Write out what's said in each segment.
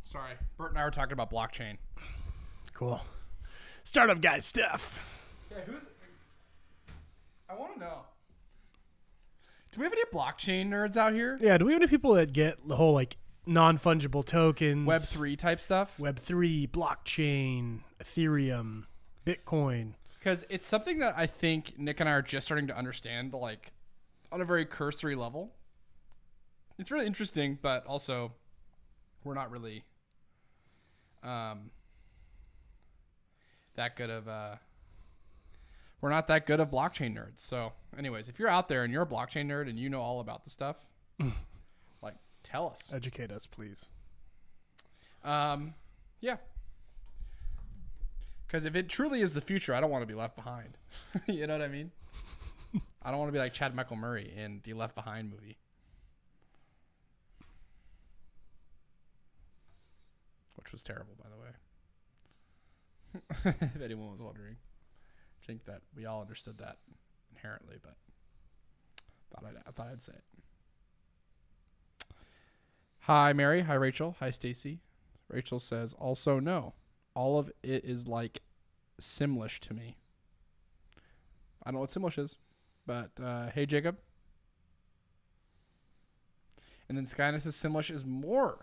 Sorry. Bert and I were talking about blockchain. Cool. Startup guy stuff. Yeah, I want to know. Do we have any blockchain nerds out here? Yeah, do we have any people that get the whole like non-fungible tokens, Web3 type stuff? Web3, blockchain, Ethereum, Bitcoin? Because it's something that I think Nick and I are just starting to understand, like on a very cursory level. It's really interesting, but also we're not really that good of we're not that good of blockchain nerds. So anyways, if you're out there and you're a blockchain nerd and you know all about the stuff, like tell us. Educate us, please. Yeah. Because if it truly is the future, I don't want to be left behind. You know what I mean? I don't want to be like Chad Michael Murray in the Left Behind movie. Which was terrible, by the way. If anyone was wondering. I think that we all understood that inherently, but I thought I'd say it. Hi, Mary. Hi, Rachel. Hi, Stacy. Rachel says, also no. All of it is like Simlish to me. I don't know what Simlish is, but hey, Jacob. And then Skyness says Simlish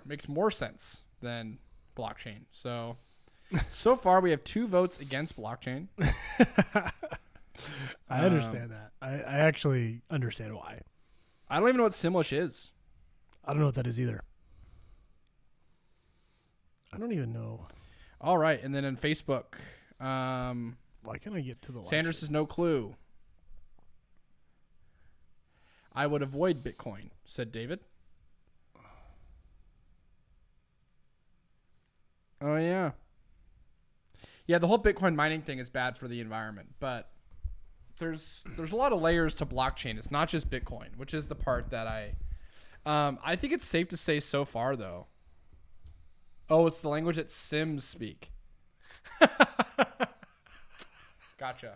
makes more sense than blockchain. So far we have 2 votes against blockchain. I understand that. I actually understand why. I don't even know what Simlish is. I don't know what that is either. I don't even know. All right, and then in Facebook, Why can't I get to the live Sanders stream? says no clue. I would avoid Bitcoin, said David. Oh, yeah. Yeah, the whole Bitcoin mining thing is bad for the environment, but there's a lot of layers to blockchain. It's not just Bitcoin, which is the part that I think it's safe to say so far, though. Oh, it's the language that Sims speak. Gotcha.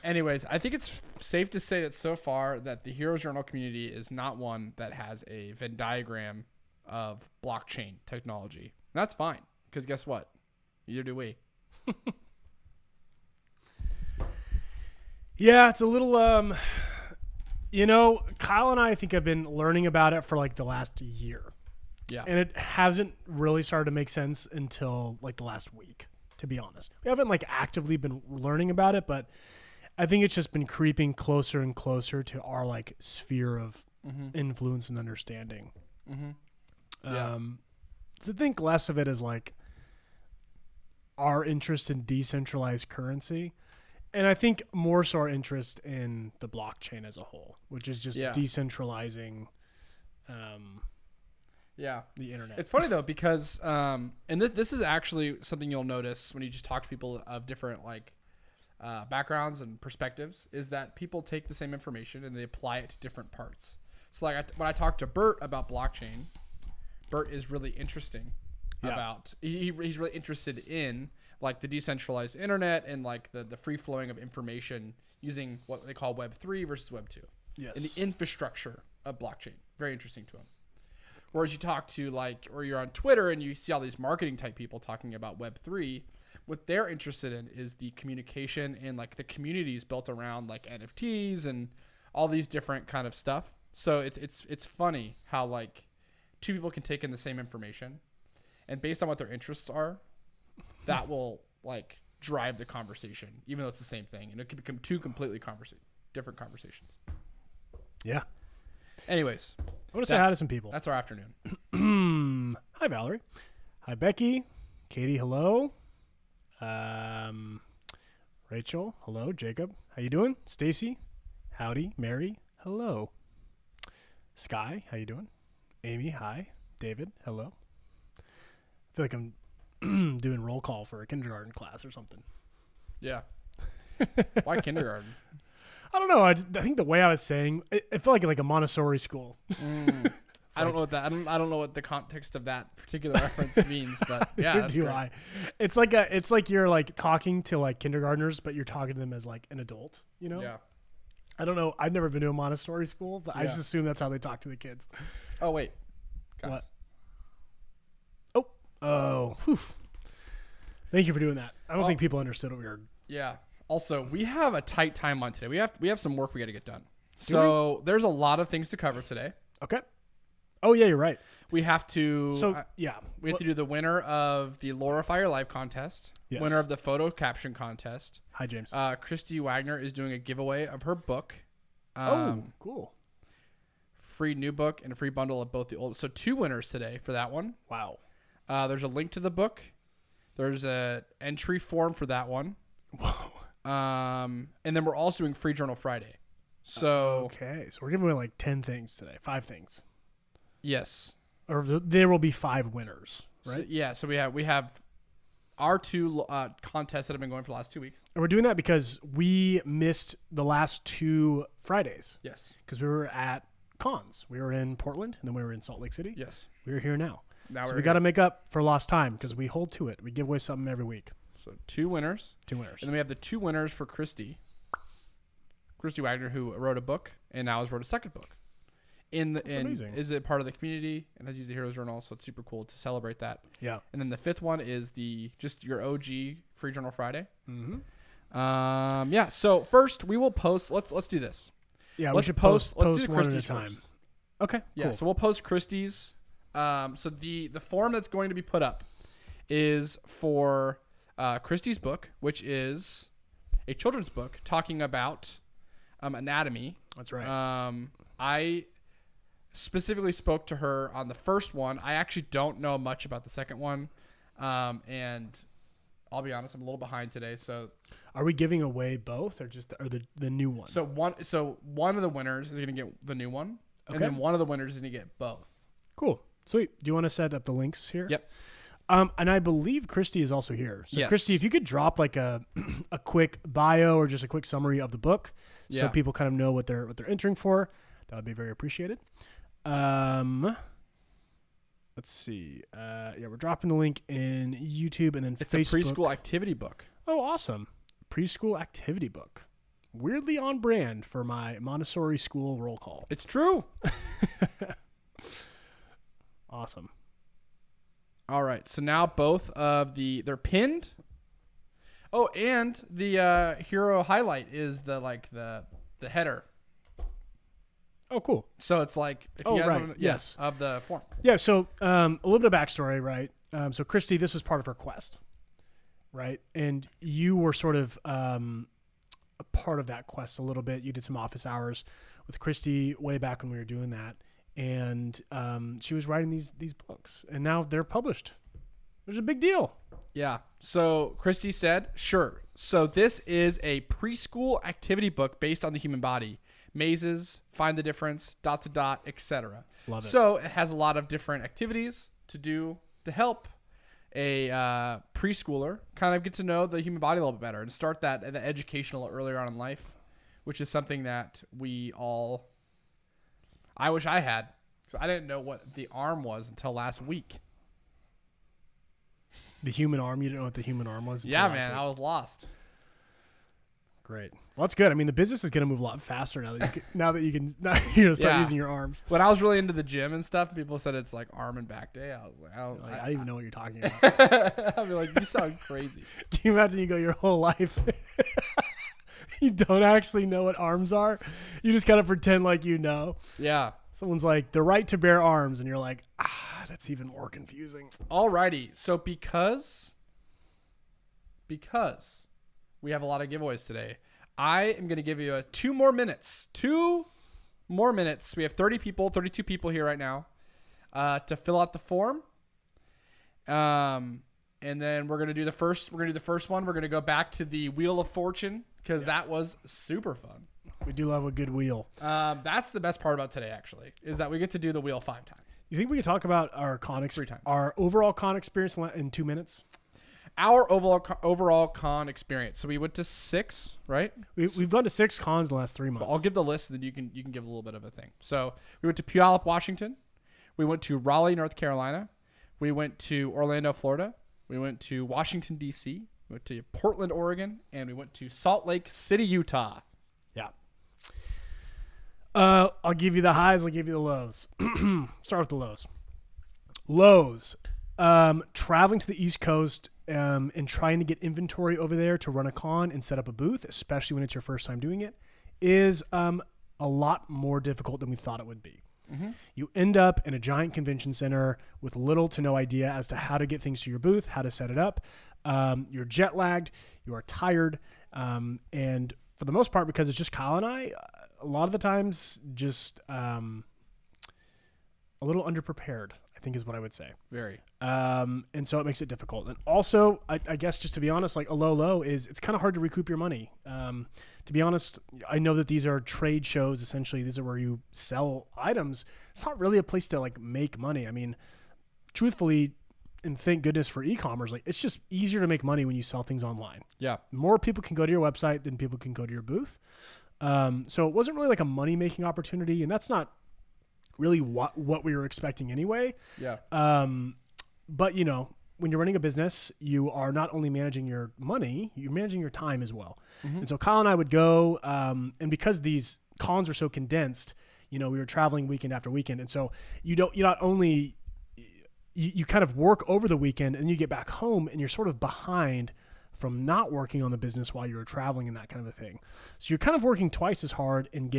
Anyways, I think it's safe to say that so far that the Heroes Journal community is not one that has a Venn diagram of blockchain technology. And that's fine, because guess what? Neither do we. Yeah, it's a little, Kyle and I think have been learning about it for like the last year. Yeah. And it hasn't really started to make sense until like the last week, to be honest. We haven't like actively been learning about it, but I think it's just been creeping closer and closer to our like sphere of influence and understanding. Yeah. So think less of it as like our interest in decentralized currency. And I think more so our interest in the blockchain as a whole, which is just decentralizing the internet. It's funny though, because and this is actually something you'll notice when you just talk to people of different like backgrounds and perspectives, is that people take the same information and they apply it to different parts. So like when I talk to Bert about blockchain, Bert is really interesting about he's really interested in like the decentralized internet and like the free flowing of information using what they call Web 3 versus Web 2. Yes. And the infrastructure of blockchain. Very interesting to him. Whereas you talk to like, or you're on Twitter and you see all these marketing type people talking about Web 3, what they're interested in is the communication and like the communities built around like NFTs and all these different kind of stuff. So it's funny how like 2 people can take in the same information, and based on what their interests are, that will like drive the conversation, even though it's the same thing, and it could become 2 completely different conversations. Yeah. Anyways, I want to say hi to some people. That's our afternoon. Hi, Valerie. Hi, Becky. Katie, hello. Rachel, hello. Jacob, how you doing? Stacy, howdy. Mary, hello. Sky, how you doing? Amy, hi. David, hello. I feel like I'm doing roll call for a kindergarten class or something. Yeah. Why kindergarten? I don't know. I think the way I was saying, it felt like a Montessori school. I don't know what that. I don't know what the context of that particular reference means, but yeah, Neither that's do great. I. It's like you're like talking to like kindergartners, but you're talking to them as like an adult. You know? Yeah. I don't know. I've never been to a Montessori school, but I Yeah. just assume that's how they talk to the kids. Oh wait, guys. What? Oh, whew. Thank you for doing that. I don't think people understood what we were. Yeah. Also, we have a tight timeline today. We have some work we got to get done. So there's a lot of things to cover today. Okay. Oh yeah, you're right. We have to. So we have to do the winner of the Laura Fire Live contest. Yes. Winner of the photo caption contest. Hi, James. Christy Wagner is doing a giveaway of her book. Cool. Free new book and a free bundle of both the old. So 2 winners today for that one. Wow. There's a link to the book. There's a entry form for that one. Whoa. And then we're also doing Free Journal Friday. So okay, so we're giving away like 10 things today, 5 things. Yes. Or there will be 5 winners, right? So we have our 2 contests that have been going for the last 2 weeks. And we're doing that because we missed the last 2 Fridays. Yes. Because we were at cons. We were in Portland, and then we were in Salt Lake City. Yes. We are here now. So we got to make up for lost time because we hold to it. We give away something every week. So 2 winners. 2 winners. And then we have the 2 winners for Christy Wagner, who wrote a book and now has wrote a second book. That's amazing. Is it part of the community and has used the Heroes Journal, so it's super cool to celebrate that. Yeah. And then the 5th one is just your OG Free Journal Friday. Mm-hmm. So first we will post. Let's do this. Yeah, let's we should post one Christie's at a time. first. Okay. Yeah. Cool. So we'll post Christie's. So the form that's going to be put up is for Christie's book, which is a children's book talking about anatomy. That's right. I specifically spoke to her on the first one. I actually don't know much about the second one. And I'll be honest, I'm a little behind today. So are we giving away both or just the new one? So one of the winners is going to get the new one. Okay. And then one of the winners is going to get both. Cool. Sweet. Do you want to set up the links here? Yep. And I believe Christy is also here. So yes. Christy, if you could drop like a quick bio or just a quick summary of the book so people kind of know what they're entering for, that would be very appreciated. Let's see. We're dropping the link in YouTube and then it's Facebook. It's a preschool activity book. Oh, awesome. Preschool activity book. Weirdly on brand for my Montessori school roll call. It's true. Awesome. All right. So now both of they're pinned. Oh, and the hero highlight is the header. Oh, cool. So it's like if you guys right. want Yes. of the form. Yeah. So a little bit of backstory, right? So Christy, this was part of her quest, right? And you were sort of a part of that quest a little bit. You did some office hours with Christy way back when we were doing that. And she was writing these books, and now they're published. There's a big deal. Yeah. So Christy said, sure. So this is a preschool activity book based on the human body. Mazes, find the difference, ... etc. Love it. So it has a lot of different activities to do to help a preschooler kind of get to know the human body a little bit better and start the educational earlier on in life, which is something that I wish I had. So I didn't know what the arm was until last week. The human arm? You didn't know what the human arm was? Yeah, man. I was lost. Great. Well, that's good. I mean, the business is going to move a lot faster now that you can start using your arms. When I was really into the gym and stuff, people said it's like arm and back day. I was like, I don't even know what you're talking about. I'd be like, you sound crazy. Can you imagine you go your whole life? You don't actually know what arms are. You just kind of pretend like you know. Yeah. Someone's like, the right to bear arms. And you're like, that's even more confusing. Alrighty. So because we have a lot of giveaways today, I am going to give you 2 more minutes. 2 more minutes. We have 32 people here right now to fill out the form. And then we're going to do the first one. We're going to go back to the Wheel of Fortune because that was super fun. We do love a good wheel. That's the best part about today, actually, is that we get to do the wheel 5 times. You think we could talk about our 3 times. Our overall con experience in 2 minutes? Our overall con experience. So we went to 6, right? We've gone to 6 cons in the last 3 months. I'll give the list, and then you can give a little bit of a thing. So we went to Puyallup, Washington. We went to Raleigh, North Carolina. We went to Orlando, Florida. We went to Washington, D.C. We went to Portland, Oregon. And we went to Salt Lake City, Utah. Yeah. I'll give you the highs. I'll give you the lows. Start with the lows. Lows. Traveling to the East Coast and trying to get inventory over there to run a con and set up a booth, especially when it's your first time doing it, is a lot more difficult than we thought it would be. Mm-hmm. You end up in a giant convention center with little to no idea as to how to get things to your booth, how to set it up. You're jet lagged, you are tired, and for the most part, because it's just Kyle and I, a lot of the times just a little underprepared, I think is what I would say. Very. And so it makes it difficult. And also, I guess just to be honest, like a low is it's kind of hard to recoup your money. To be honest, I know that these are trade shows. Essentially, these are where you sell items. It's not really a place to like make money. I mean, truthfully, and thank goodness for e-commerce, like it's just easier to make money when you sell things online. Yeah. More people can go to your website than people can go to your booth. So it wasn't really like a money-making opportunity, and that's not really what we were expecting anyway. Yeah. But you know, when you're running a business, you are not only managing your money, you're managing your time as well. Mm-hmm. And so Kyle and I would go, and because these cons were so condensed, you know, we were traveling weekend after weekend. And so you not only, you kind of work over the weekend and you get back home and you're sort of behind from not working on the business while you were traveling and that kind of a thing. So you're kind of working twice as hard and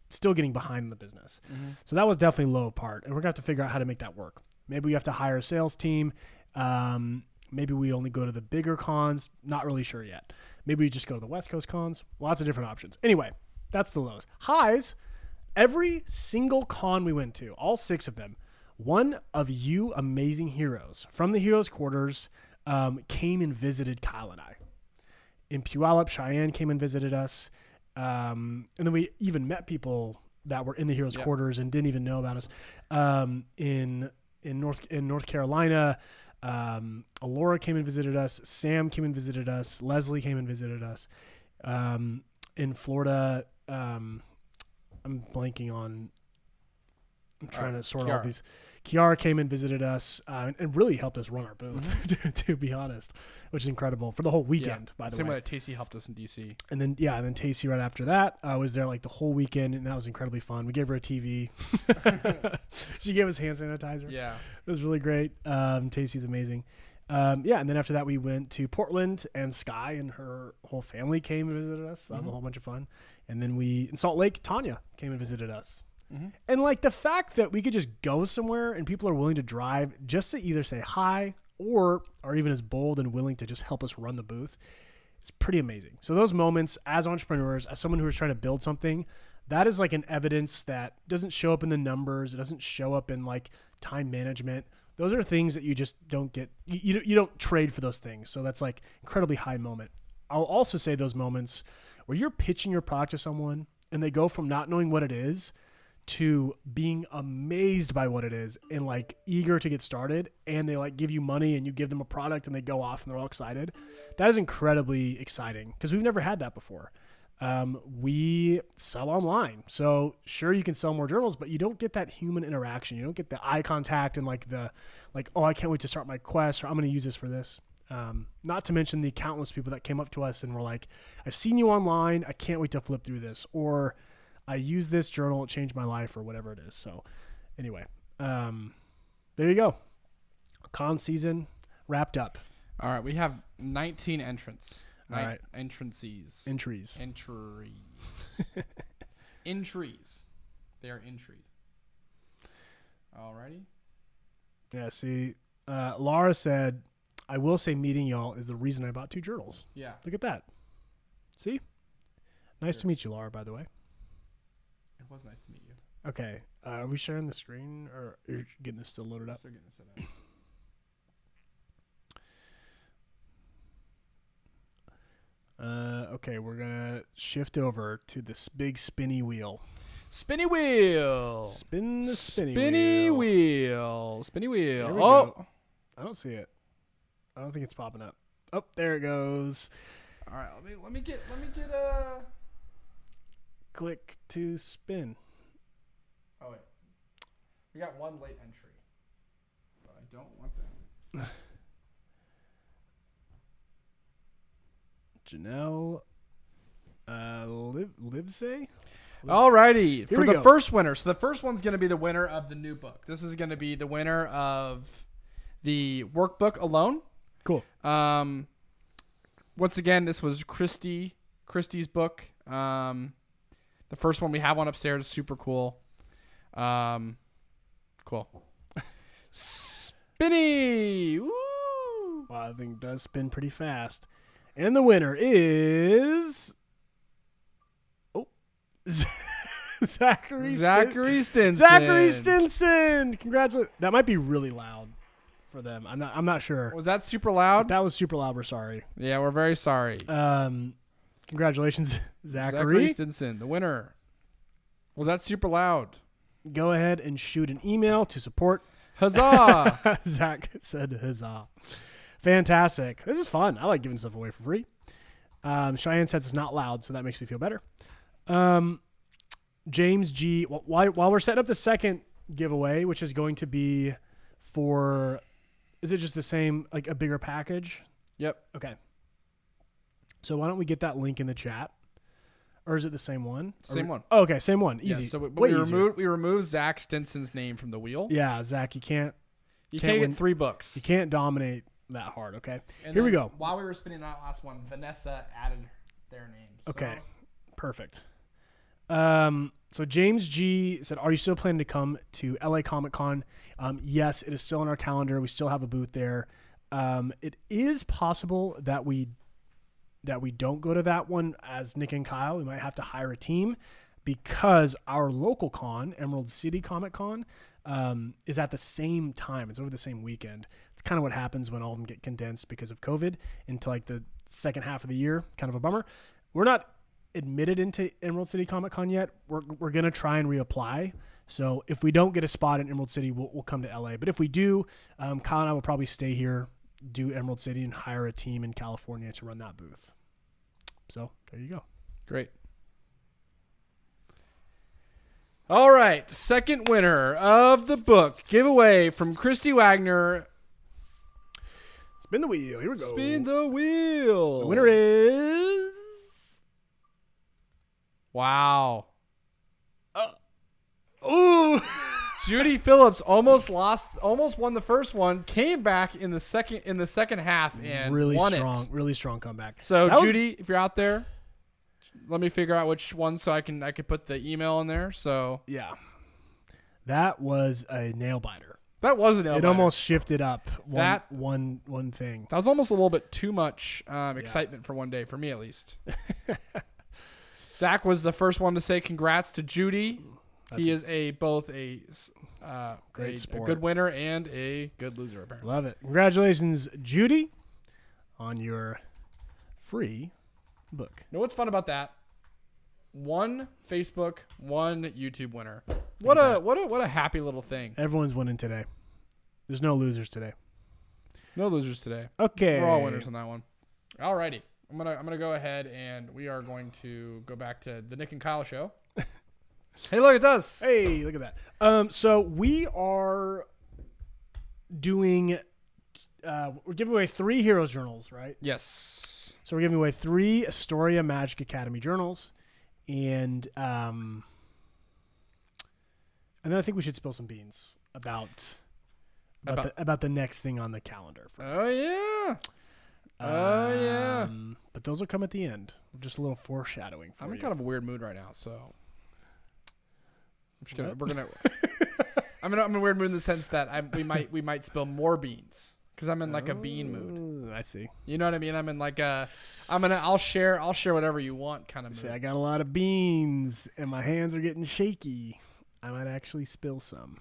still getting behind in the business. Mm-hmm. So that was definitely a low part, and we're going to have to figure out how to make that work. Maybe we have to hire a sales team. Maybe we only go to the bigger cons. Not really sure yet. Maybe we just go to the West Coast cons. Lots of different options. Anyway, that's the lows. Highs, every single con we went to, all 6 of them, one of you amazing heroes from the Heroes Quarters came and visited Kyle and I. In Puyallup, Cheyenne came and visited us. And then we even met people that were in the Heroes Quarters and didn't even know about us. In North Carolina, Alora came and visited us. Sam came and visited us. Leslie came and visited us. In Florida, I'm blanking on. I'm trying to sort Kiara. all these. Kiara came and visited us and really helped us run our booth, to be honest, which is incredible for the whole weekend, by the way. Same way that Tacey helped us in DC. And then Tacey right after that was there like the whole weekend, and that was incredibly fun. We gave her a TV. She gave us hand sanitizer. Yeah. It was really great. Tacey's amazing. And then after that we went to Portland, and Sky and her whole family came and visited us. That was a whole bunch of fun. And then in Salt Lake, Tanya came and visited us. Mm-hmm. And like the fact that we could just go somewhere and people are willing to drive just to either say hi or are even as bold and willing to just help us run the booth, it's pretty amazing. So those moments as entrepreneurs, as someone who is trying to build something, that is like an evidence that doesn't show up in the numbers. It doesn't show up in like time management. Those are things that you just don't get. You don't trade for those things. So that's like incredibly high moment. I'll also say those moments where you're pitching your product to someone and they go from not knowing what it is to being amazed by what it is and like eager to get started, and they like give you money and you give them a product and they go off and they're all excited. That is incredibly exciting because we've never had that before. We sell online, so sure you can sell more journals, but you don't get that human interaction. You don't get the eye contact and oh, I can't wait to start my quest, or I'm going to use this for this. Not to mention the countless people that came up to us and were like, I've seen you online, I can't wait to flip through this, or I use this journal, it changed my life, or whatever it is. So anyway, there you go. Con season wrapped up. All right. We have 19 entrants. All right. Entrances. Entries. Entries. They are entries. Alrighty. Yeah, see, Laura said, I will say meeting y'all is the reason I bought 2 journals. Yeah. Look at that. See? Nice to meet you, Laura, by the way. It was nice to meet you. Okay. Are we sharing the screen, or are you getting this still loaded up? Still getting this set up. Okay, we're going to shift over to this big spinny wheel. Spinny wheel. Spin the spinny wheel. Spinny wheel. There we Oh. go. I don't see it. I don't think it's popping up. Oh, there it goes. All right. Let me get a. Click to spin. Oh wait. We got one late entry. But I don't want that. Janelle Livesay? Alrighty, for the go. first winner. So the first one's going to be the winner of the new book. This is going to be the winner of the workbook alone. Cool. Once again, this was Christy's book. The first one we have one upstairs, super cool. Cool. Spinny. Woo! Wow, I think it does spin pretty fast. And the winner is Zachary Stinson. Zachary Stinson. Congratulations. That might be really loud for them. I'm not sure. Was that super loud? If that was super loud. We're sorry. Yeah, we're very sorry. Congratulations, Zachary Stinson, the winner. Was that super loud? Go ahead and shoot an email to support. Huzzah! Zach said huzzah. Fantastic. This is fun. I like giving stuff away for free. Cheyenne says it's not loud, so that makes me feel better. James G. While we're setting up the second giveaway, which is going to be for, is it just the same, like a bigger package? Yep. Okay. So why don't we get that link in the chat? Or is it the same one? Same one. Oh, okay, same one. Easy. Yeah, so we Way removed Zach Stinson's name from the wheel. Yeah, Zach, you can't get 3 books. You can't dominate that hard, okay? And here we go. While we were spinning that last one, Vanessa added their names. Okay, perfect. So James G said, "Are you still planning to come to LA Comic Con?" Yes, it is still on our calendar. We still have a booth there. It is possible that we don't go to that one as Nick and Kyle. We might have to hire a team because our local con, Emerald City Comic Con, is at the same time. It's over the same weekend. It's kind of what happens when all of them get condensed because of COVID into like the second half of the year. Kind of a bummer. We're not admitted into Emerald City Comic Con yet. We're going to try and reapply. So if we don't get a spot in Emerald City, we'll come to LA. But if we do, Kyle and I will probably stay here, do Emerald City, and hire a team in California to run that booth. So there you go. Great. All right. Second winner of the book giveaway from Christy Wagner. Spin the wheel. Here we go. Spin the wheel. The winner is... Wow. Ooh. Judy Phillips almost won the first one, came back in the second half and won it. Really strong comeback. So Judy, if you're out there, let me figure out which one so I can put the email in there. So yeah, that was a nail biter. That was a nail biter. It almost shifted up one thing. That was almost a little bit too much excitement for one day, for me at least. Zach was the first one to say congrats to Judy. He is both a good winner and a good loser, apparently. Love it. Congratulations, Judy, on your free book. You know what's fun about that? 1 Facebook, 1 YouTube winner. What a happy little thing. Everyone's winning today. There's no losers today. No losers today. Okay. We're all winners on that one. Alrighty. I'm gonna go ahead and we are going to go back to the Nick and Kyle show. Hey, look, it does. Hey, look at that. So we are doing, we're giving away 3 Heroes journals, right? Yes. So we're giving away 3 Astoria Magic Academy journals, and then I think we should spill some beans about the next thing on the calendar. Oh yeah. Oh yeah. But those will come at the end. Just a little foreshadowing for you. I'm in kind of a weird mood right now, so I'm just gonna. We're gonna. I'm in a weird mood in the sense that we might spill more beans because I'm in like a bean mood. I see. You know what I mean? I'm in like I'll share whatever you want kind of mood. See, I got a lot of beans and my hands are getting shaky. I might actually spill some.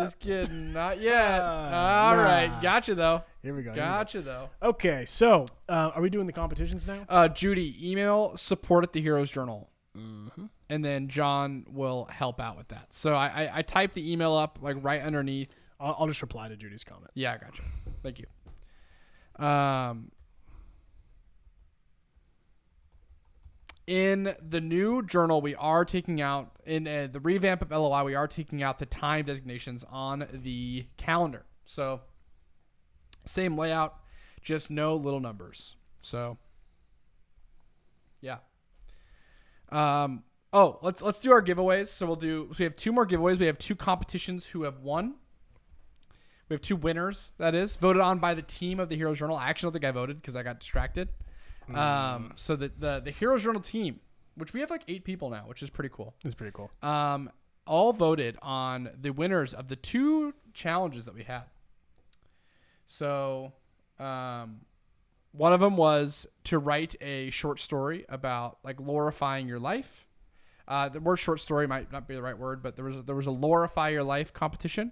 Just kidding. Not yet. All right. Gotcha, though. Here we go. Gotcha, though. Okay, so are we doing the competitions now? Judy, email support at the Heroes Journal. Mm-hmm. And then John will help out with that. So I typed the email up like right underneath. I'll just reply to Judy's comment. Yeah, I gotcha. Thank you. In the new journal, we are taking out, in the revamp of LOI, we are taking out the time designations on the calendar. So, same layout, just no little numbers. So, yeah. Let's do our giveaways. So we have 2 more giveaways. We have 2 competitions who have won. We have 2 winners, that is, voted on by the team of the Heroes Journal. I actually don't think I voted because I got distracted. So the Heroes Journal team, which we have like 8 people now, which is pretty cool. It's pretty cool. All voted on the winners of the 2 challenges that we had. So one of them was to write a short story about like glorifying your life. The word short story might not be the right word, but there was a glorify your life competition.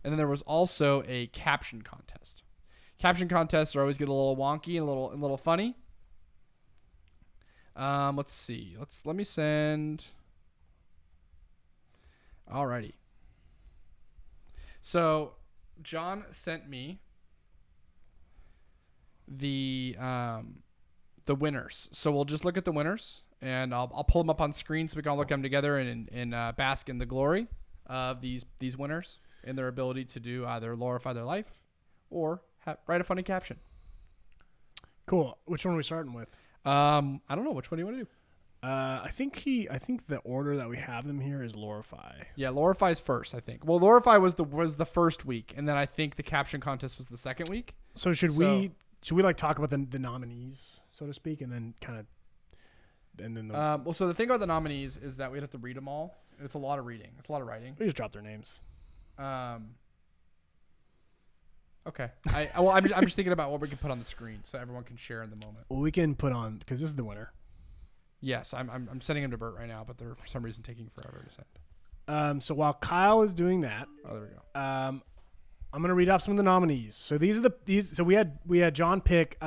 And then there was also a caption contest. Caption contests are always get a little wonky and a little funny. Let's see. Let me send. Alrighty. So John sent me the winners. So we'll just look at the winners, and I'll pull them up on screen so we can all look at them together and bask in the glory of these winners and their ability to do either glorify their life or write a funny caption. Cool. Which one are we starting with? I don't know. Which one do you want to do? I think the order that we have them here is Lorify. Yeah, Lorify's first, I think. Well, Lorify was the first week, and then I think the caption contest was the second week. So should we like talk about the nominees, so to speak, and then kind of well, so the thing about the nominees is that we have to read them all. And it's a lot of reading. It's a lot of writing. We just drop their names. Okay. I'm just thinking about what we can put on the screen so everyone can share in the moment. Well, we can put on, because this is the winner. Yes, I'm sending him to Bert right now, but they're for some reason taking forever to send. So while Kyle is doing that, there we go. I'm gonna read off some of the nominees. So So we had John pick.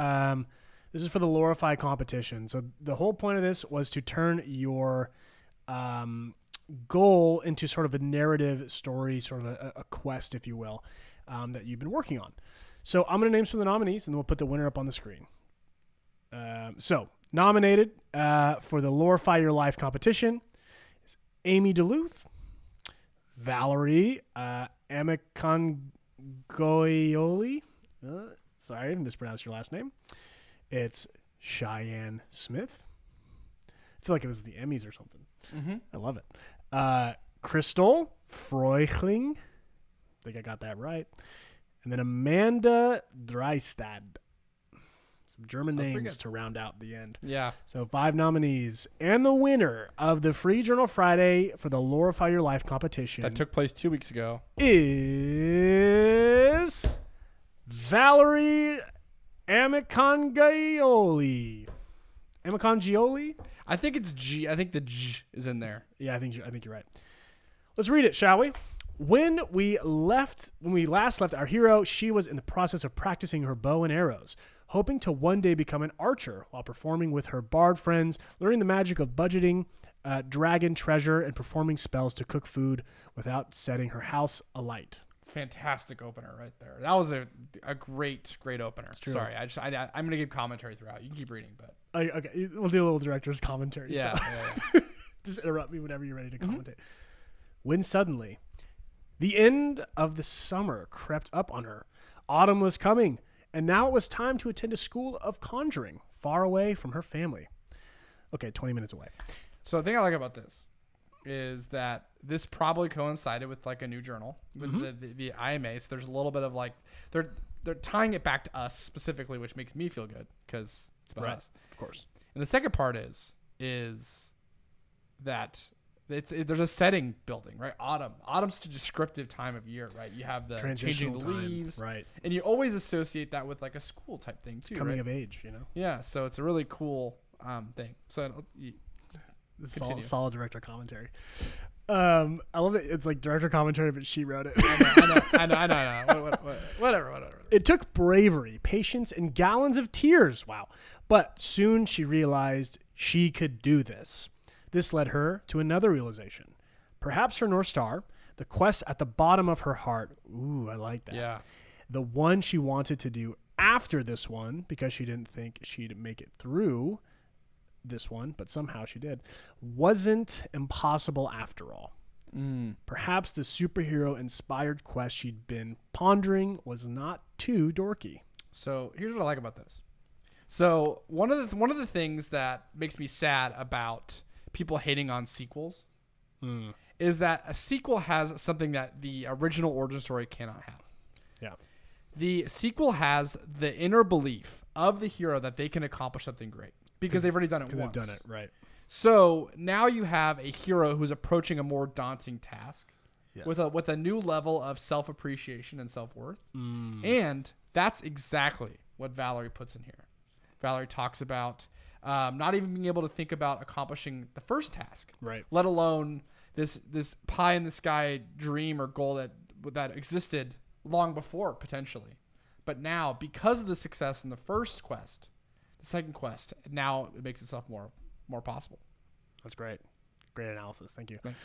This is for the Lorify competition. So the whole point of this was to turn your goal into sort of a narrative story, sort of a quest, if you will, that you've been working on. So I'm going to name some of the nominees, and then we'll put the winner up on the screen. So nominated for the Lorify Your Life competition is Amy Duluth, Valerie Amakongoioli. Sorry, I mispronounced your last name. It's Cheyenne Smith. I feel like it was the Emmys or something. Mm-hmm. I love it. Crystal Freuchling. I think I got that right. And then Amanda Dreistad. Some German names to round out the end. Yeah. So 5 nominees. And the winner of the Free Journal Friday for the Lorify Your Life competition. That took place 2 weeks ago. Is Valerie Amakongioli. Amakongioli? I think it's G. I think the G is in there. Yeah, I think you're right. Let's read it, shall we? When we last left our hero, she was in the process of practicing her bow and arrows, hoping to one day become an archer while performing with her bard friends, learning the magic of budgeting, dragon treasure, and performing spells to cook food without setting her house alight. Fantastic opener right there. That was a great opener. It's true. Sorry, I'm going to give commentary throughout. You can keep reading, but okay, we'll do a little director's commentary. Yeah. Just interrupt me whenever you're ready to commentate. When suddenly, the end of the summer crept up on her. Autumn was coming, and now it was time to attend a school of conjuring, far away from her family. Okay, 20 minutes away. So the thing I like about this is that this probably coincided with like a new journal with the IMA. So there's a little bit of like they're tying it back to us specifically, which makes me feel good because it's about us, of course. And the second part is that there's a setting building, right? Autumn's such a descriptive time of year, right? You have the changing the leaves, right? And you always associate that with like a school type thing too, coming right? of age, you know? Yeah, so it's a really cool thing. So solid director commentary. I love that it's like director commentary, but she wrote it. I know. Whatever. It took bravery, patience, and gallons of tears. Wow. But soon she realized she could do this. This led her to another realization. Perhaps her North Star, the quest at the bottom of her heart. Ooh, I like that. Yeah. The one she wanted to do after this one, because she didn't think she'd make it through this one, but somehow she did, wasn't impossible after all. Perhaps the superhero-inspired quest she'd been pondering was not too dorky. So here's what I like about this. So one of the things that makes me sad about people hating on sequels is that a sequel has something that the original origin story cannot have. Yeah. The sequel has the inner belief of the hero that they can accomplish something great because they've already done it once. They've done it, right. So now you have a hero who's approaching a more daunting task Yes. with a new level of self-appreciation and self-worth. And that's exactly what Valerie puts in here. Valerie talks about not even being able to think about accomplishing the first task, Right. let alone this pie in the sky dream or goal that existed long before potentially. But now, because of the success in the first quest, the second quest, now it makes itself more possible. That's great. Great analysis. Thank you. Thanks.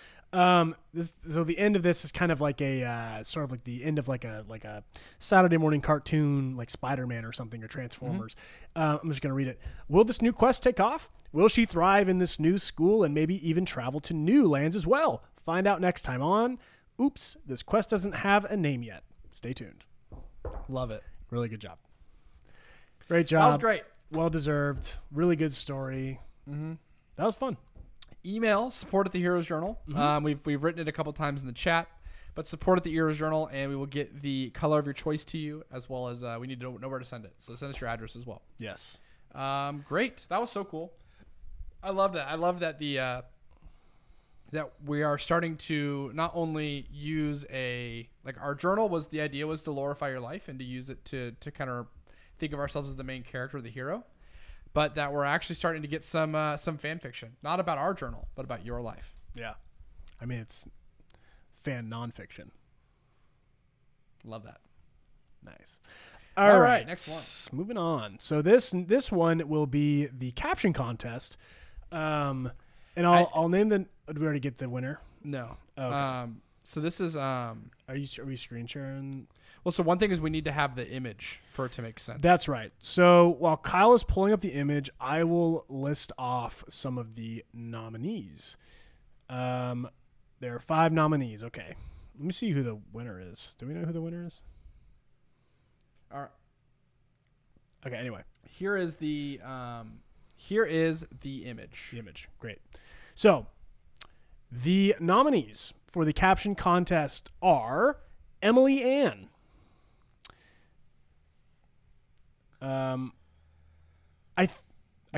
So the end of this is kind of like a sort of like the end of like a Saturday morning cartoon, like Spider-Man or something, or Transformers. I'm just gonna read it. Will this new quest take off? Will she thrive in this new school and maybe even travel to new lands as well? Find out next time on Oops, this quest doesn't have a name yet. Stay tuned. Love it. Really good job. Great job. That was great. Well deserved. Really good story. That was fun. Email support at the Heroes Journal. We've written it a couple times in the chat, but support at the Heroes Journal, and we will get the color of your choice to you, as well as we need to know where to send it. So send us your address as well. Yes. Great. That was so cool. I love that. I love that that we are starting to not only use our journal was the idea was to glorify your life and to use it to kind of think of ourselves as the main character, the hero, but that we're actually starting to get some fan fiction, not about our journal, but about your life. Yeah. I mean, it's fan nonfiction. Love that. Nice. All right, next one. Moving on. So this one will be the caption contest. And I'll name the. Did we already get the winner? No. Oh, okay. So this is Are we screen sharing? well, so one thing is we need to have the image for it to make sense. That's right. So while Kyle is pulling up the image, I will list off some of the nominees. There are 5 nominees. Okay. Let me see who the winner is. Do we know who the winner is? All right. Okay, anyway. Here is the image. The image. Great. So the nominees for the caption contest are Emily Ann. I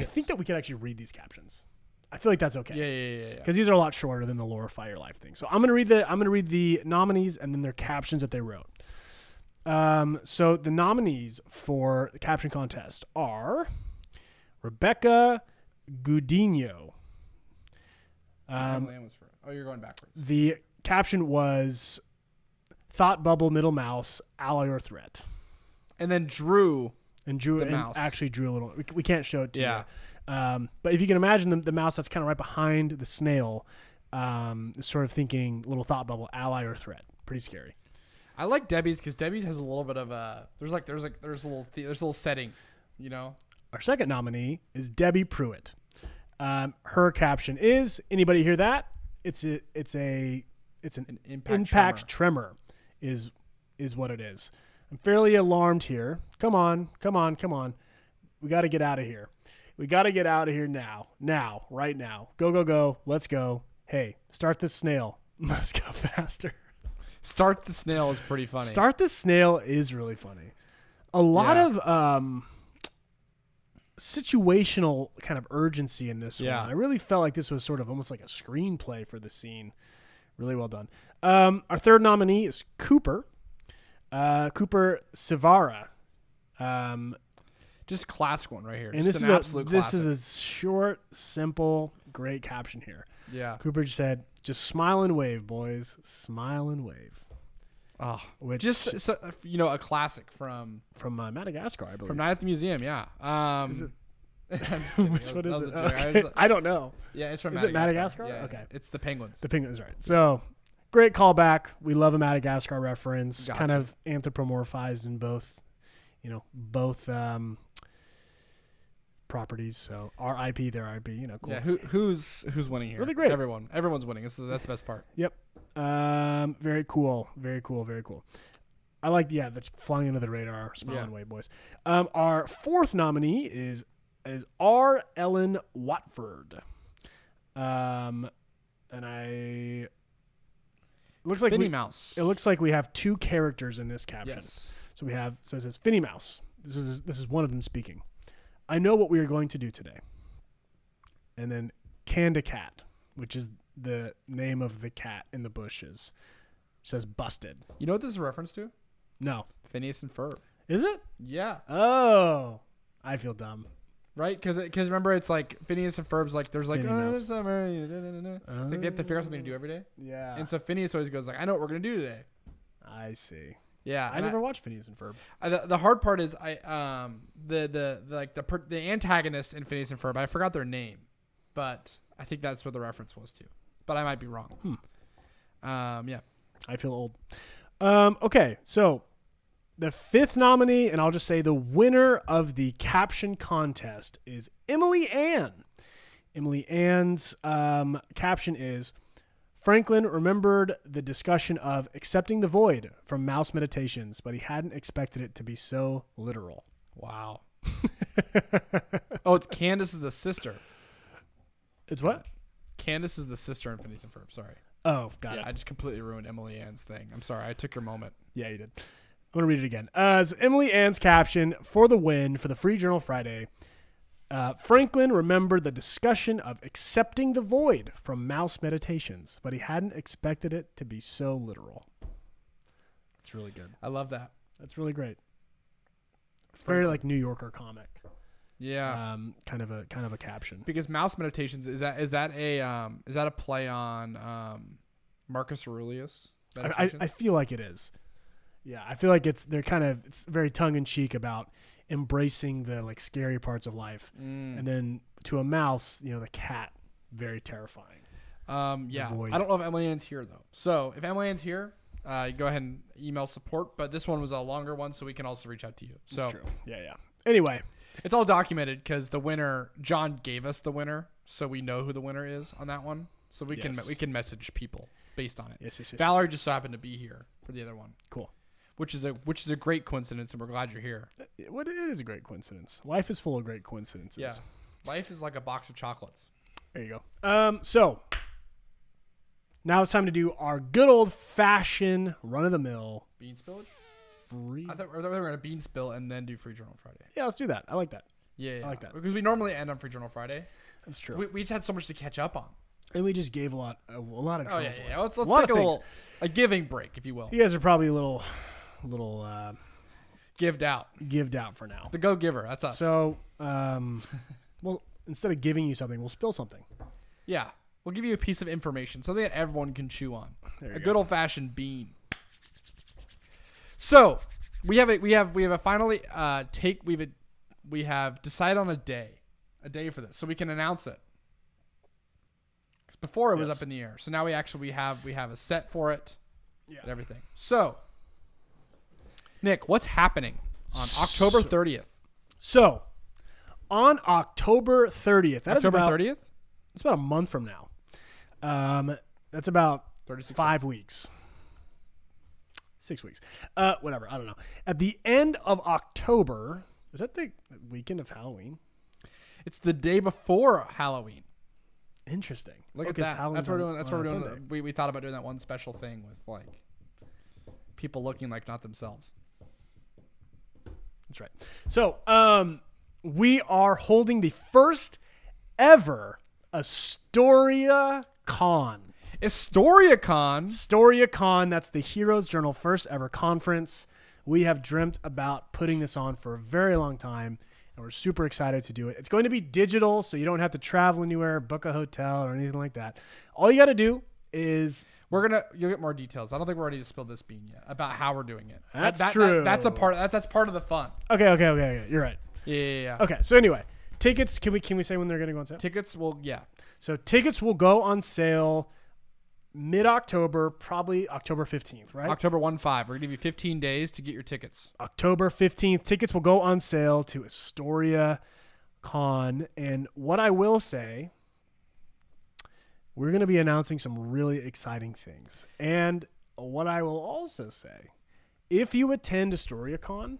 think that we could actually read these captions. I feel like that's okay. Yeah. Because these are a lot shorter than the glorify your life thing. So I'm gonna read the nominees and then their captions that they wrote. So the nominees for the caption contest are Rebecca Gudinho. You're going backwards. The caption was Thought Bubble Middle Mouse Ally or Threat. And then Drew And actually drew a little. We can't show it to Yeah. you. But if you can imagine the mouse that's kind of right behind the snail, is sort of thinking little thought bubble, ally or threat. Pretty scary. I like Debbie's because Debbie's has a little bit of a there's a little setting, you know. Our second nominee is Debbie Pruitt. Her caption is, anybody hear that? It's an impact tremor is what it is. I'm fairly alarmed here. Come on. We got to get out of here. We got to get out of here now. Now, right now. Go. Let's go. Hey, start the snail. Let's go faster. Start the snail is pretty funny. Start the snail is really funny. A lot of situational kind of urgency in this one. I really felt like this was sort of almost like a screenplay for the scene. Really well done. Our third nominee is Cooper. Cooper Savara. Just classic one right here. And just this is a short, simple, great caption here. Yeah. Cooper just said, just smile and wave, boys. Smile and wave. Oh, which just a classic from Madagascar, I believe. From Night at the Museum, yeah. Is it? I'm just kidding. Which one is it? Okay. I don't know. Yeah, it's from Is Madagascar. it Madagascar? Yeah, okay. It's the penguins. The penguins, right. So, great callback. We love a Madagascar reference. Got kind to. of anthropomorphized in both properties. So, our IP, their IP, cool. Yeah, who's winning here? Really great. Everyone's winning. That's the best part. Yep. Very cool. I like the flying under the radar, smile and wave, boys. Our fourth nominee is R. Ellen Watford. And looks like Finny Mouse. It looks like we have two characters in this caption. Yes. So we have, so it says Finny Mouse. This is one of them speaking. I know what we are going to do today. And then Canda Cat, which is the name of the cat in the bushes, says busted. You know what this is a reference to? No. Phineas and Ferb. Is it? Yeah. Oh, I feel dumb. Right? Because remember, it's like Phineas and Ferb's like, there's like, Finny Mouse. this summer. It's like they have to figure out something to do every day. Yeah. And so Phineas always goes like, I know what we're going to do today. I see. Yeah. I never watched Phineas and Ferb. The hard part is the antagonist in Phineas and Ferb, I forgot their name, but I think that's what the reference was to. But I might be wrong. Yeah. I feel old. Okay, so the fifth nominee, and I'll just say the winner of the caption contest is Emily Ann. Emily Ann's caption is, Franklin remembered the discussion of accepting the void from Mouse Meditations, but he hadn't expected it to be so literal. Wow. Oh, it's Candace is the sister. It's what? Candace is the sister in Phineas and Ferb. Sorry. Oh, got it. I just completely ruined Emily Ann's thing. I'm sorry. I took your moment. Yeah, you did. I'm going to read it again. So Emily Ann's caption for the win for the Free Journal Friday. Franklin remembered the discussion of accepting the void from Mouse Meditations, but he hadn't expected it to be so literal. It's really good. I love that. That's really great. Very like New Yorker comic. Yeah. Kind of a caption. Because Mouse Meditations is that a play on Marcus Aurelius? I feel like it is. Yeah, I feel like it's very tongue in cheek about embracing the like scary parts of life, and then to a mouse, the cat, very terrifying. Yeah, I don't know if Emily Ann's here though. So if Emily Ann's here, go ahead and email support. But this one was a longer one, so we can also reach out to you. So that's true. Yeah. Anyway, it's all documented because the winner, John gave us the winner, so we know who the winner is on that one. So we can message people based on it. Yes. Valerie just so happened to be here for the other one. Cool. Which is a great coincidence, and we're glad you're here. It is a great coincidence. Life is full of great coincidences. Yeah, life is like a box of chocolates. There you go. So now it's time to do our good old fashioned run of the mill bean spill. Free. I thought we were gonna bean spill and then do Free Journal Friday. Yeah, let's do that. I like that. Yeah, I like that because we normally end on Free Journal Friday. That's true. We just had so much to catch up on, and we just gave a lot of Oh trails yeah. away. Let's take a giving break, if you will. You guys are probably a little gived out for now. The go giver. That's us. So, well, instead of giving you something, we'll spill something. Yeah, we'll give you a piece of information, something that everyone can chew on. A good old fashioned bean. So we have finally we have decided on a day for this, so we can announce it. 'Cause before it was up in the air, so now we have a set for it. Yeah. And everything. So, Nick, what's happening on October 30th? So, on October 30th, October 30th? It's about a month from now. That's about 36 5 weeks. 6 weeks. Whatever. I don't know. At the end of October, is that the weekend of Halloween? It's the day before Halloween. Interesting. Look at that. That's what we're doing. We thought about doing that one special thing with like people looking like not themselves. That's right. So, we are holding the first ever Astoria Con. Astoria Con. That's the Heroes Journal first ever conference. We have dreamt about putting this on for a very long time, and we're super excited to do it. It's going to be digital, so you don't have to travel anywhere, book a hotel, or anything like that. All you got to do is... You'll get more details. I don't think we're ready to spill this bean yet about how we're doing it. That's true. That's part of the fun. Okay. You're right. Yeah. Okay, so anyway, tickets, can we say when they're going to go on sale? Tickets will, yeah. So tickets will go on sale mid-October, probably October 15th, right? October 15. We're going to give you 15 days to get your tickets. October 15th. Tickets will go on sale to Astoria Con. And what I will say, we're going to be announcing some really exciting things. And what I will also say, if you attend Astoria Con,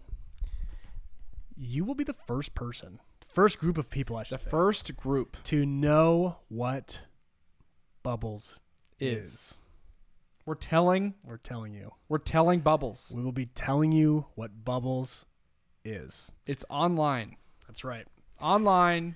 you will be the first group of people, I should say. The first group to know what Bubbles is. We're telling you. We're telling Bubbles. We will be telling you what Bubbles is. It's online. That's right. Online,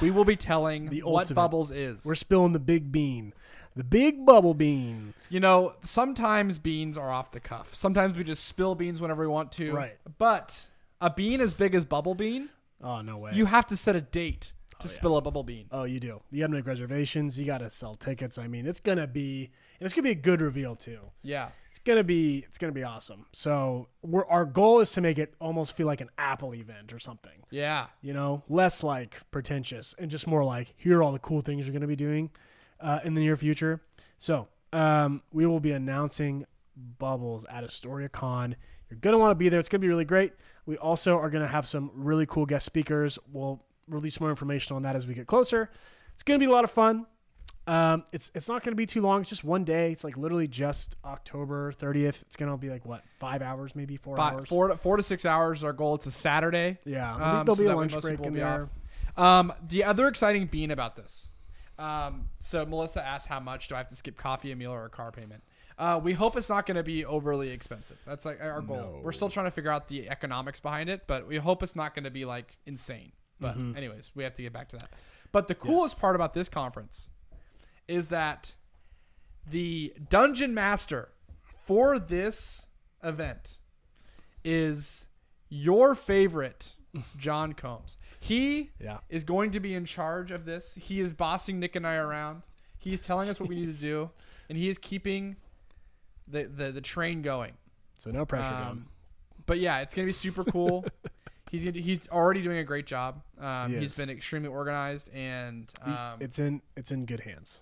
we will be telling what ultimate. Bubbles is. We're spilling the big bean. The big bubble bean. You know, sometimes beans are off the cuff. Sometimes we just spill beans whenever we want to. Right. But a bean as big as Bubble Bean, Oh, no way. you have to set a date to spill a Bubble Bean. Oh, you do. You got to make reservations. You got to sell tickets. I mean, it's going to be a good reveal too. Yeah. It's going to be awesome. So, our goal is to make it almost feel like an Apple event or something. Yeah. You know, less like pretentious and just more like, here are all the cool things you're going to be doing in the near future. So, we will be announcing Bubbles at Astoria Con. You're going to want to be there. It's going to be really great. We also are going to have some really cool guest speakers. We'll release more information on that as we get closer. It's going to be a lot of fun. It's not going to be too long. It's just one day. It's like literally just October 30th. It's going to be like, what, 5 hours, maybe 4 hours? 4 to 6 hours is our goal. It's a Saturday. Yeah. I think there'll be a lunch break in there. The other exciting bean about this. So Melissa asked, how much do I have to skip coffee, a meal, or a car payment? We hope it's not going to be overly expensive. That's like our goal. No. We're still trying to figure out the economics behind it, but we hope it's not going to be like insane. But anyways, we have to get back to that. But the coolest part about this conference is that the dungeon master for this event is your favorite John Combs. He is going to be in charge of this. He is bossing Nick and I around. He is telling us what we need to do, and he is keeping the train going. So no pressure, John. But yeah, it's gonna be super cool. He's already doing a great job. He's been extremely organized, and it's in good hands.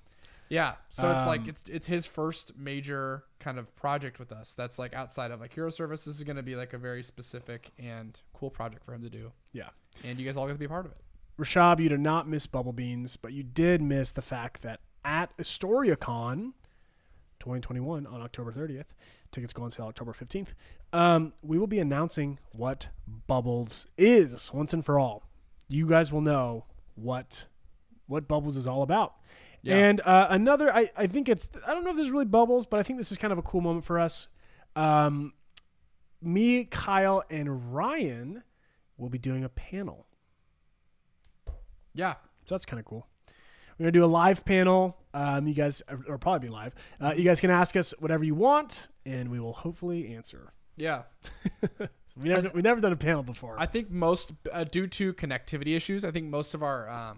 Yeah, so it's like it's his first major kind of project with us. That's like outside of like Hero Service. This is going to be like a very specific and cool project for him to do. Yeah, and you guys all get to be a part of it. Rashab, you did not miss Bubble Beans, but you did miss the fact that at AstoriaCon 2021 on October 30th, tickets go on sale October 15th. We will be announcing what Bubbles is once and for all. You guys will know what Bubbles is all about. Yeah. And another, I think I don't know if this is really Bubbles, but I think this is kind of a cool moment for us. Me, Kyle, and Ryan will be doing a panel. Yeah. So that's kind of cool. We're going to do a live panel. You guys, or probably be live. You guys can ask us whatever you want, and we will hopefully answer. Yeah. We've never done a panel before. I think most, due to connectivity issues, I think most of our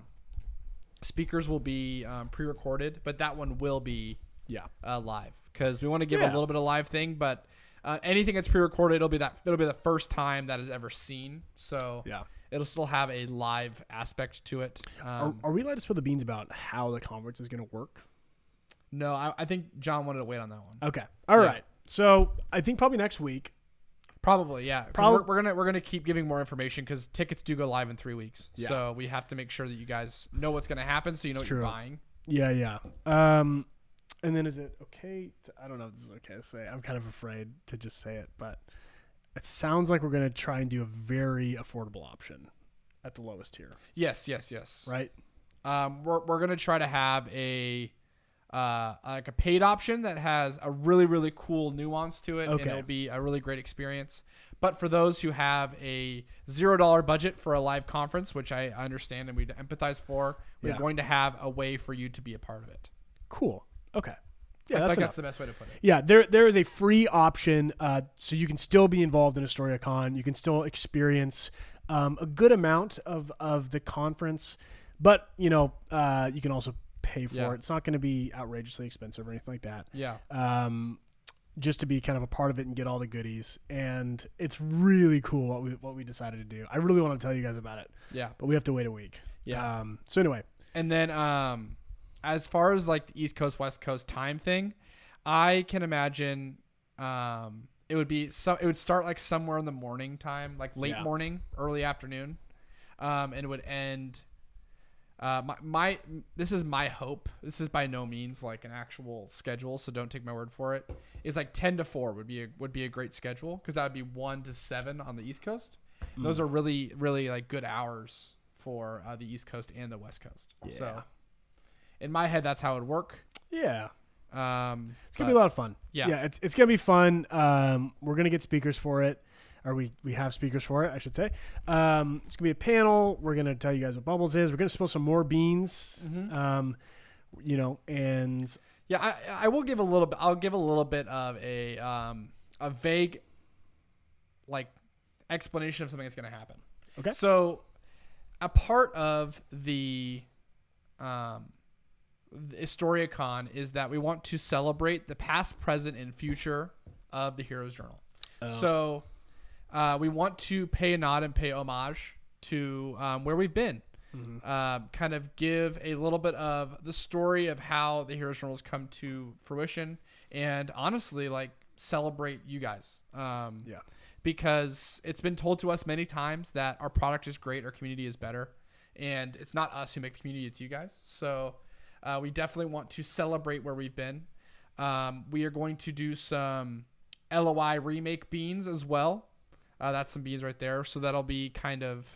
speakers will be pre-recorded, but that one will be live because we want to give a little bit of live thing. But anything that's pre-recorded, it'll be the first time that is ever seen. So it'll still have a live aspect to it. Are we allowed to spill the beans about how the conference is going to work? No, I think John wanted to wait on that one. Okay, all right. So I think probably next week. Probably, yeah. We're gonna keep giving more information because tickets do go live in 3 weeks. Yeah. So we have to make sure that you guys know what's gonna happen, so you know what you're buying. Yeah. And then is it okay? I don't know if this is okay to say. I'm kind of afraid to just say it, but it sounds like we're gonna try and do a very affordable option at the lowest tier. Yes. Right. We're gonna try to have a like a paid option that has a really, really cool nuance to it, and it'll be a really great experience. But for those who have a $0 budget for a live conference, which I understand and we empathize for, we're going to have a way for you to be a part of it. Cool. Okay. Yeah, I think that's the best way to put it. Yeah, there is a free option, so you can still be involved in AstoriaCon. You can still experience a good amount of the conference, but you can also pay for it. It's not going to be outrageously expensive or anything like that. Yeah. Just to be kind of a part of it and get all the goodies. And it's really cool what we decided to do. I really want to tell you guys about it. Yeah. But we have to wait a week. Yeah. So anyway. And then as far as like the East Coast, West Coast time thing, I can imagine it would start like somewhere in the morning time, like late morning, early afternoon. And it would end this is my hope. This is by no means like an actual schedule, so don't take my word for it. Is like 10 to 4 would be a great schedule because that would be 1 to 7 on the East Coast. Those are really, really like good hours for the East Coast and the West Coast. Yeah. So in my head, that's how it would work. Yeah. It's gonna be a lot of fun. Yeah. It's gonna be fun. We're gonna get speakers for it, or we have speakers for it, I should say. It's gonna be a panel. We're gonna tell you guys what Bubbles is. We're gonna spill some more beans. And yeah, I will give a little bit. I'll give a little bit of a vague, like, explanation of something that's gonna happen. Okay. So, a part of the HistoriaCon is that we want to celebrate the past, present, and future of the Heroes Journal. So we want to pay a nod and pay homage to where we've been. Kind of give a little bit of the story of how the Heroes Journal has come to fruition, and honestly, like, celebrate you guys. Because it's been told to us many times that our product is great, our community is better, and it's not us who make the community, it's you guys. So we definitely want to celebrate where we've been. We are going to do some LOI remake beans as well. That's some beans right there. So that'll be kind of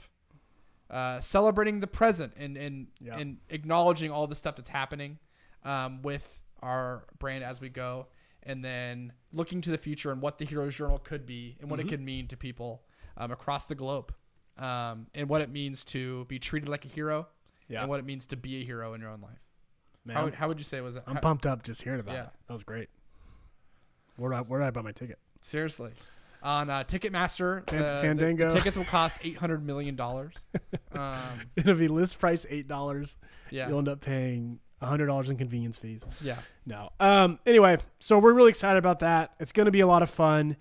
celebrating the present and acknowledging all the stuff that's happening with our brand as we go. And then looking to the future and what the Heroes Journal could be and what it could mean to people across the globe. And what it means to be treated like a hero and what it means to be a hero in your own life. Man, how would you say it was that? I'm pumped up just hearing about it. That was great. Where do I buy my ticket? Seriously. On Ticketmaster, Fandango. the tickets will cost $800 million. It'll be list price $8. Yeah. You'll end up paying $100 in convenience fees. Yeah. No. Anyway, so we're really excited about that. It's going to be a lot of fun.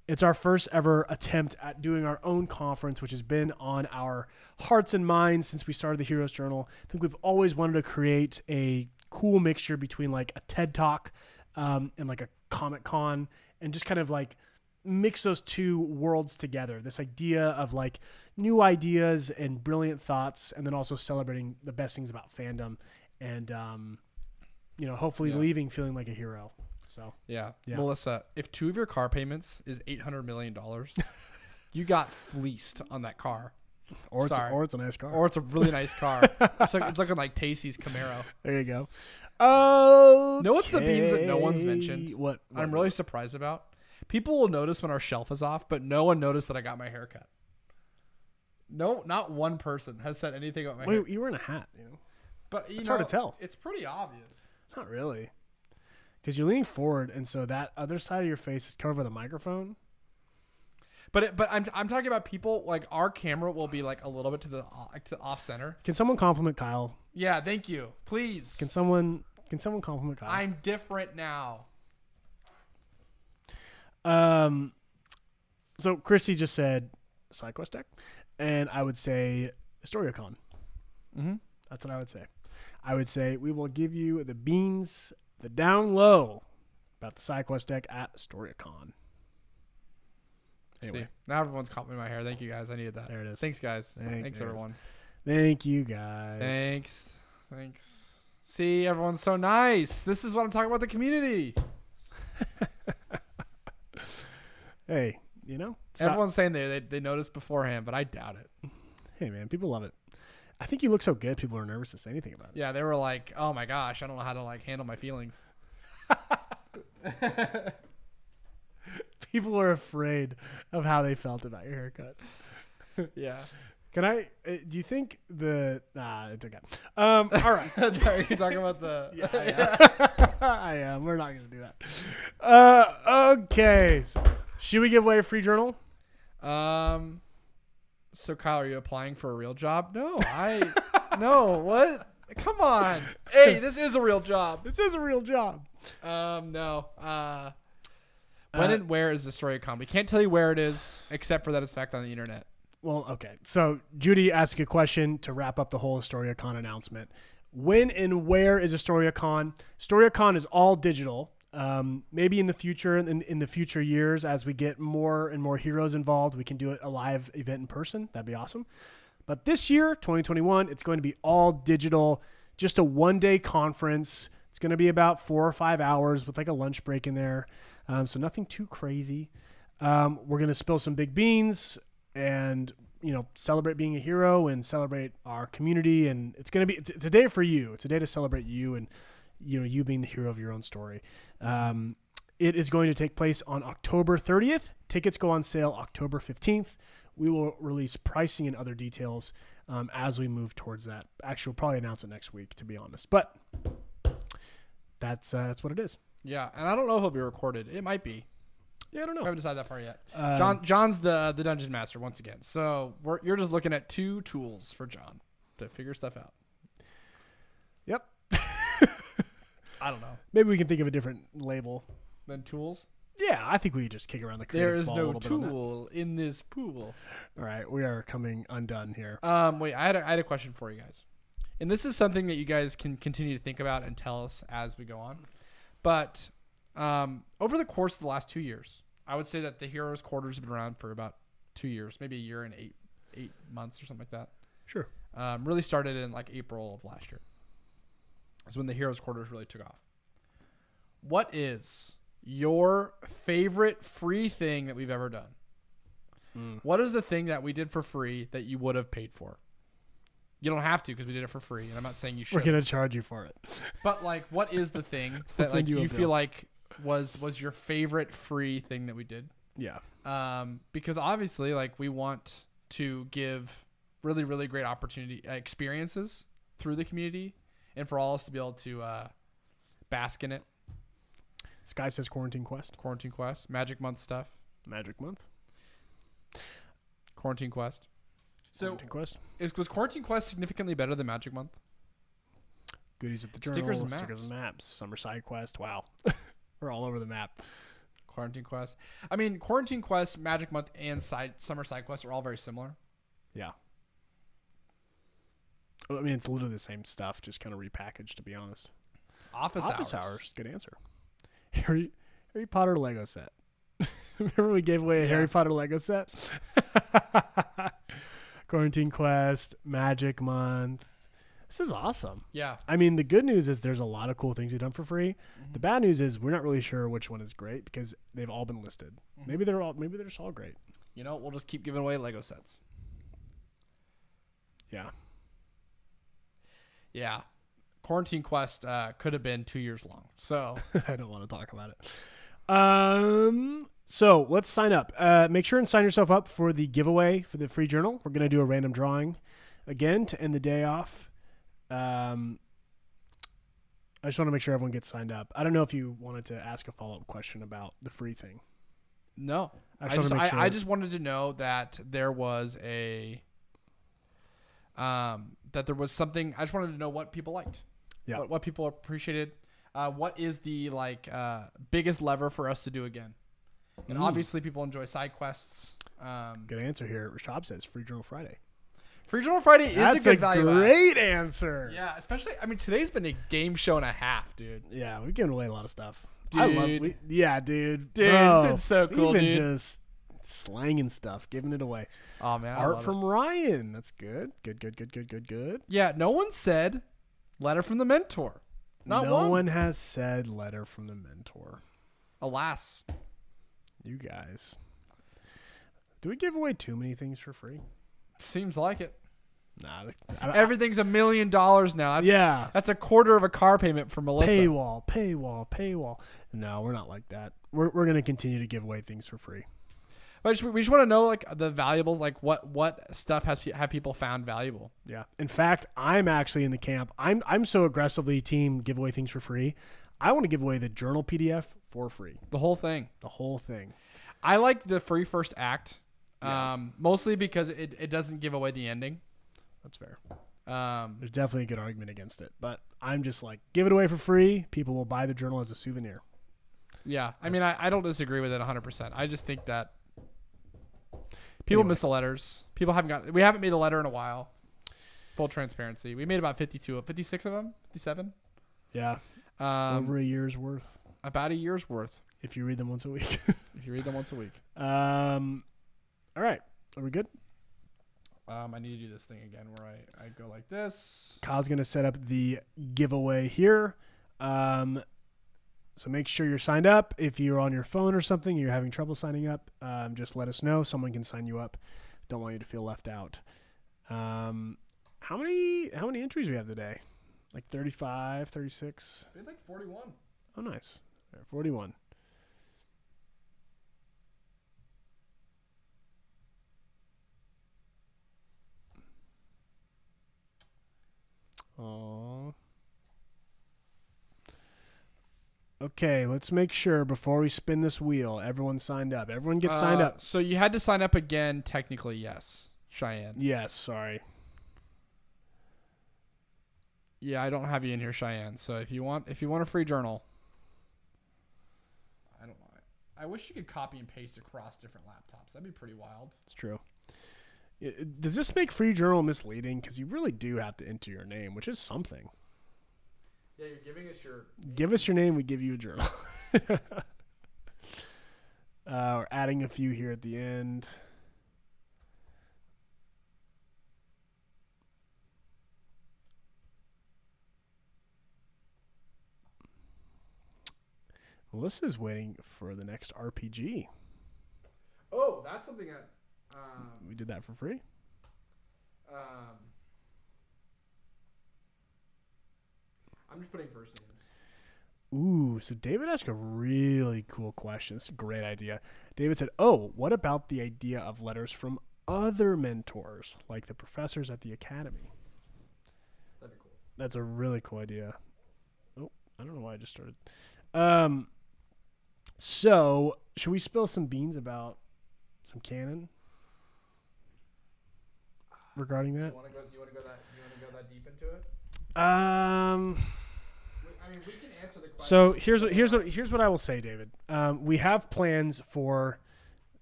It's our first ever attempt at doing our own conference, which has been on our hearts and minds since we started the Heroes Journal. I think we've always wanted to create a cool mixture between like a TED Talk and like a Comic Con, and just kind of like mix those two worlds together. This idea of like new ideas and brilliant thoughts, and then also celebrating the best things about fandom, and hopefully leaving feeling like a hero. So yeah. Melissa, if 2 of your car payments is $800 million, you got fleeced on that car. Or it's a nice car. Or it's a really nice car. It's looking like Tacey's Camaro. There you go. Oh, know what's the beans that no one's mentioned? What I'm really surprised about? People will notice when our shelf is off, but no one noticed that I got my hair cut. No, not one person has said anything about my hair. You were in a hat, But it's hard to tell. It's pretty obvious. Not really. Because you're leaning forward, and so that other side of your face is covered with a microphone. But I'm talking about people, like, our camera will be like a little bit to the off center. Can someone compliment Kyle? Yeah, thank you. Please. Can someone compliment Kyle? I'm different now. So Christy just said SideQuest deck, and I would say HistoriaCon. That's what I would say. I would say we will give you the beans, the down low about the SideQuest deck at HistoriaCon. Anyway. See, now everyone's complimenting my hair. Thank you guys. I needed that. There it is. Thanks, guys. Thanks, everyone. Thank you, guys. Thanks. See, everyone's so nice. This is what I'm talking about, the community. Hey, everyone's saying they noticed beforehand, but I doubt it. Hey, man, people love it. I think you look so good, people are nervous to say anything about it. Yeah, they were like, oh my gosh, I don't know how to like handle my feelings. People are afraid of how they felt about your haircut. Yeah. Can I, do you think it's okay. All right. Are you talking about the? Yeah. I am. We're not going to do that. Okay. So, should we give away a free journal? So Kyle, are you applying for a real job? No, no, what? Come on. Hey, this is a real job. No. When and where is the HistoriaCon? We can't tell you where it is, except for that it's fact on the internet. Well, okay. So Judy asked a question to wrap up the whole HistoriaCon announcement. When and where is HistoriaCon? HistoriaCon is all digital. Maybe in the future, in the future years, as we get more and more heroes involved, we can do a live event in person. That'd be awesome. But this year, 2021, it's going to be all digital, just a one-day conference. It's going to be about 4 or 5 hours with like a lunch break in there. So nothing too crazy. We're going to spill some big beans and, celebrate being a hero and celebrate our community. And it's a day for you. It's a day to celebrate you and, you being the hero of your own story. It is going to take place on October 30th. Tickets go on sale October 15th. We will release pricing and other details as we move towards that. Actually, we'll probably announce it next week, to be honest. But that's what it is. Yeah, and I don't know if it'll be recorded. It might be. Yeah, I don't know. I haven't decided that far yet. John's the dungeon master once again. So you're just looking at 2 tools for John to figure stuff out. Yep. I don't know. Maybe we can think of a different label. Then tools? Yeah, I think we just kick around the There creative is ball a no little bit on that. tool in this pool. All right, we are coming undone here. Wait, I had a question for you guys. And this is something that you guys can continue to think about and tell us as we go on. But over the course of the last 2 years, I would say that the Heroes Quarters have been around for about 2 years, maybe a year and eight months or something like that. Sure. Really started in like April of last year. That's when the Heroes Quarters really took off. What is your favorite free thing that we've ever done? What is the thing that we did for free that you would have paid for? You don't have to because we did it for free, and I'm not saying you should. We're gonna charge you for it. But like, what is the thing that like you feel like was your favorite free thing that we did? Yeah. Because obviously, like, we want to give really, really great opportunity experiences through the community, and for all of us to be able to bask in it. Sky says Quarantine Quest. Quarantine Quest, Magic Month stuff. Magic Month. Quarantine Quest. So, Quarantine Quest. Was Quarantine Quest significantly better than Magic Month? Goodies at the journal. Stickers and maps. Summer side quest. Wow. We're all over the map. Quarantine Quest. I mean, Quarantine Quest, Magic Month, and Summer side quests are all very similar. Yeah. I mean, it's literally the same stuff, just kind of repackaged, to be honest. Office hours. Good answer. Harry Potter Lego set. Remember we gave away a Harry Potter Lego set? Quarantine Quest, Magic Month. This is awesome. Yeah. I mean, the good news is there's a lot of cool things we've done for free. Mm-hmm. The bad news is we're not really sure which one is great because they've all been listed. Mm-hmm. Maybe they're just all great. You know, we'll just keep giving away Lego sets. Yeah. Yeah. Quarantine Quest could have been 2 years long. So I don't want to talk about it. So let's sign up. Make sure and sign yourself up for the giveaway for the free journal. We're going to do a random drawing again to end the day off. I just want to make sure everyone gets signed up. I don't know if you wanted to ask a follow-up question about the free thing. No. I just wanted to know that there was something. I just wanted to know what people liked. Yeah. What people appreciated. What is the biggest lever for us to do again? And obviously people enjoy side quests. Good answer here. Rashab says Free Journal Friday. Free Journal Friday is a good value. That's a great answer. Yeah, especially, I mean, today's been a game show and a half, dude. Yeah, we've given away a lot of stuff. Dude. Dude, Dude, it's been so cool, even dude. Just slanging stuff, giving it away. Oh, man. Art from Ryan. That's good. Good. Yeah, no one said letter from the mentor. No one has said letter from the mentor. Alas. You guys. Do we give away too many things for free? Seems like it. Nah, everything's $1 million now. That's a quarter of a car payment for Melissa. Paywall. No, we're not like that. We're gonna continue to give away things for free. But we just want to know like the valuables, like what stuff have people found valuable. Yeah. In fact, I'm actually in the camp. I'm so aggressively team give away things for free. I want to give away the journal PDF for free. The whole thing. I like the free first act, mostly because it doesn't give away the ending. That's fair. There's definitely a good argument against it, but I'm just like, give it away for free. People will buy the journal as a souvenir. Yeah. I mean, I don't disagree with it 100%. I just think that people miss the letters. We haven't made a letter in a while. Full transparency. We made about 56 of them, 57. Yeah. Over a year's worth. About a year's worth. If you read them once a week. All right. Are we good? I need to do this thing again where I go like this. Kyle's going to set up the giveaway here. So make sure you're signed up. If you're on your phone or something, you're having trouble signing up, just let us know. Someone can sign you up. Don't want you to feel left out. How many entries do we have today? Like 35, 36. Bid like 41. Oh, nice. All right, 41. Aww. Okay, let's make sure before we spin this wheel, everyone signed up. Everyone gets signed up. So you had to sign up again, technically, yes. Cheyenne. Yes, sorry. Yeah, I don't have you in here, Cheyenne. So if you want a free journal, I don't know. I wish you could copy and paste across different laptops. That'd be pretty wild. It's true. Does this make free journal misleading? Because you really do have to enter your name, which is something. Yeah, you're giving us your name. Give us your name, we give you a journal. We're adding a few here at the end. Melissa's waiting for the next RPG. Oh, that's something that We did that for free. I'm just putting first names. Ooh, so David asked a really cool question. It's a great idea. David said, oh, what about the idea of letters from other mentors, like the professors at the academy? That'd be cool. That's a really cool idea. Oh, I don't know why I just started. So, should we spill some beans about some canon regarding that? You want to go that deep into it? I mean, we can answer the question. So here's what I will say, David. We have plans for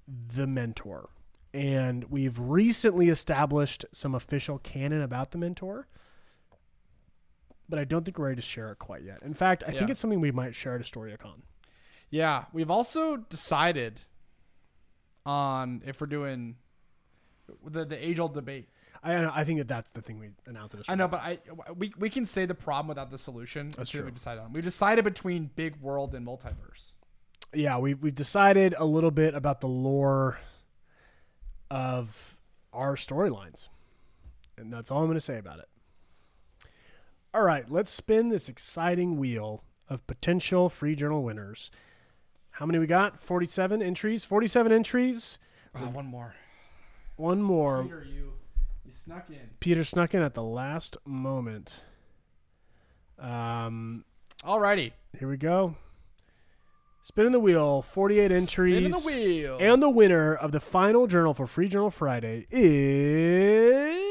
the mentor, and we've recently established some official canon about the mentor, but I don't think we're ready to share it quite yet. In fact, I think it's something we might share at HistoriaCon. Yeah, we've also decided on if we're doing the age-old debate. I think that's the thing we announced at HistoriaCon. I know, but we can say the problem without the solution. That's true. We decided on. We decided between big world and multiverse. Yeah, we've decided a little bit about the lore of our storylines, and that's all I'm going to say about it. All right, let's spin this exciting wheel of potential free journal winners. How many we got? 47 entries. 47 entries. One more. One more. Peter, you snuck in. Peter snuck in at the last moment. Alrighty. Here we go. Spinning the wheel. 48 entries. Spinning the wheel. And the winner of the final journal for Free Journal Friday is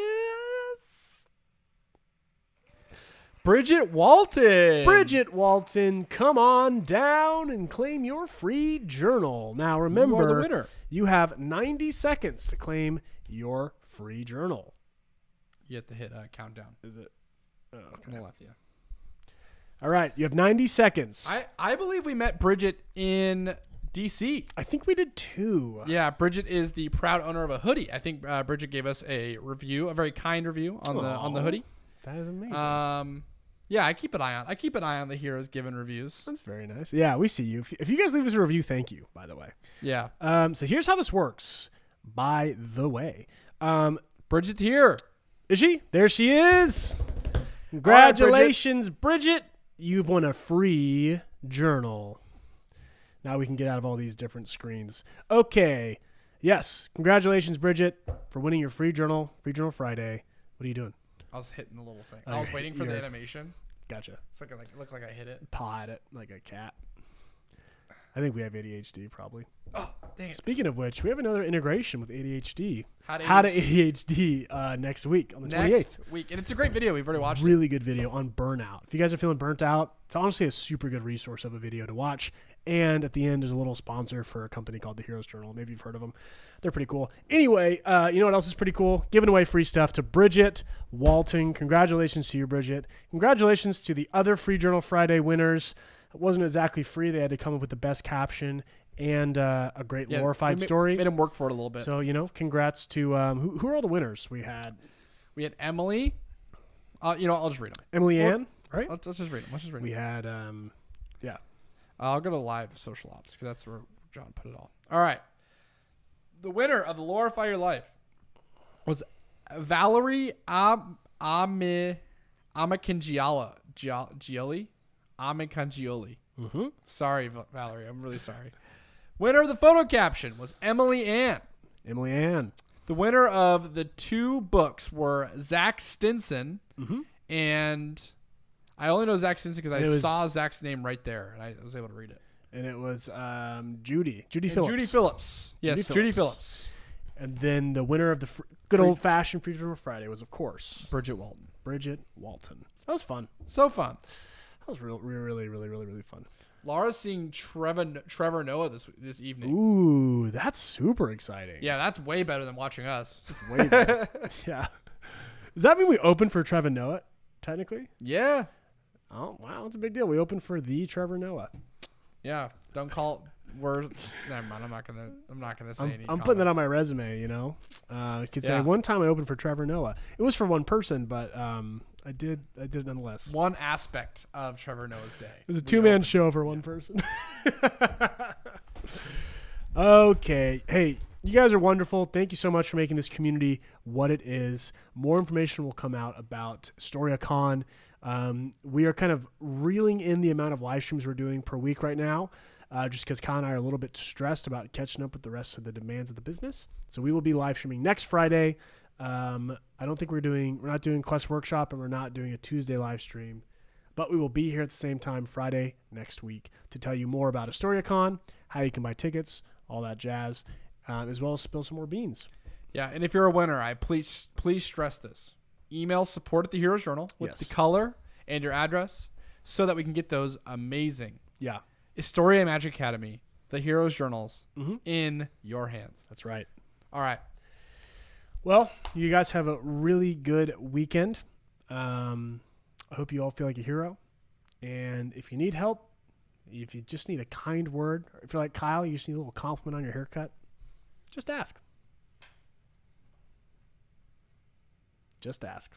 Bridget Walton. Bridget Walton. Come on down and claim your free journal. Now remember, you are the winner. You have 90 seconds to claim your free journal. You have to hit countdown. Is it? Oh, okay. On the left, yeah. All right, you have 90 seconds. I believe we met Bridget in DC. I think we did too. Yeah, Bridget is the proud owner of a hoodie. I think Bridget gave us a review, a very kind review on the hoodie. That is amazing. Yeah, I keep an eye on the heroes giving reviews. That's very nice. Yeah, we see you. If you guys leave us a review, thank you, by the way. Yeah. So here's how this works. By the way, Bridget's here. Is she? There she is. Congratulations, Bridget. You've won a free journal. Now we can get out of all these different screens. Okay. Yes. Congratulations, Bridget, for winning your free journal Friday. What are you doing? I was hitting the little thing. I was waiting for the animation. Gotcha. It's like it looked like I hit it. Paw at it like a cat. I think we have ADHD probably. Oh, dang it. Speaking of which, we have another integration with ADHD. How to ADHD next week on the 28th. Next week. And it's a great video. We've already watched it. Really good video on burnout. If you guys are feeling burnt out, it's honestly a super good resource of a video to watch. And at the end, there's a little sponsor for a company called The Heroes Journal. Maybe you've heard of them. They're pretty cool. Anyway, you know what else is pretty cool? Giving away free stuff to Bridget Walton. Congratulations to you, Bridget. Congratulations to the other Free Journal Friday winners. It wasn't exactly free. They had to come up with the best caption and a great glorified story. Made them work for it a little bit. So, congrats to who are all the winners? We had Emily. I'll just read them. Emily Ann, right? Let's just read them. We had, I'll go to live social ops because that's where John put it all. All right. The winner of the Glorify Your Life was Valerie Amakangioli. Mm-hmm. Sorry, Valerie. I'm really sorry. Winner of the photo caption was Emily Ann. Emily Ann. The winner of the 2 books were Zach Stinson, Mm-hmm. and I only know Zach Stinson because I was- saw Zach's name right there, and I was able to read it. And it was Judy And Phillips. Judy Phillips. Yes, Judy Phillips. And then the winner of the good old-fashioned Freedom Friday was, of course, Bridget Walton. Bridget Walton. That was fun. So fun. That was really fun. Laura's seeing Trevor Noah this evening. Ooh, that's super exciting. Yeah, that's way better than watching us. It's way better. Yeah. Does that mean we open for Trevor Noah, technically? Yeah. Oh, wow. That's a big deal. We open for the Trevor Noah. Yeah. Don't call. Never mind. I'm not gonna say any. I'm putting that on my resume, you know. I could say Yeah. one time I opened for Trevor Noah. It was for one person, but I did it nonetheless. One aspect of Trevor Noah's day. It was a 2-man show for one person. Okay. Hey, you guys are wonderful. Thank you so much for making this community what it is. More information will come out about StoryCon. We are kind of reeling in the amount of live streams we're doing per week right now, just because Kyle and I are a little bit stressed about catching up with the rest of the demands of the business. So we will be live streaming next Friday. I don't think we're not doing Quest Workshop, and we're not doing a Tuesday live stream, but we will be here at the same time Friday next week to tell you more about StoryCon, how you can buy tickets, all that jazz, as well as spill some more beans. Yeah, and if you're a winner, please stress this. Email support at the Heroes Journal with Yes. the color and your address so that we can get those amazing Yeah, Astoria Magic Academy, the Heroes Journals, Mm-hmm. in your hands. that's right. All right. Well, you guys have a really good weekend. I hope you all feel like a hero. And if you need help, if you just need a kind word, or if you're like Kyle, you just need a little compliment on your haircut, just ask. Just ask.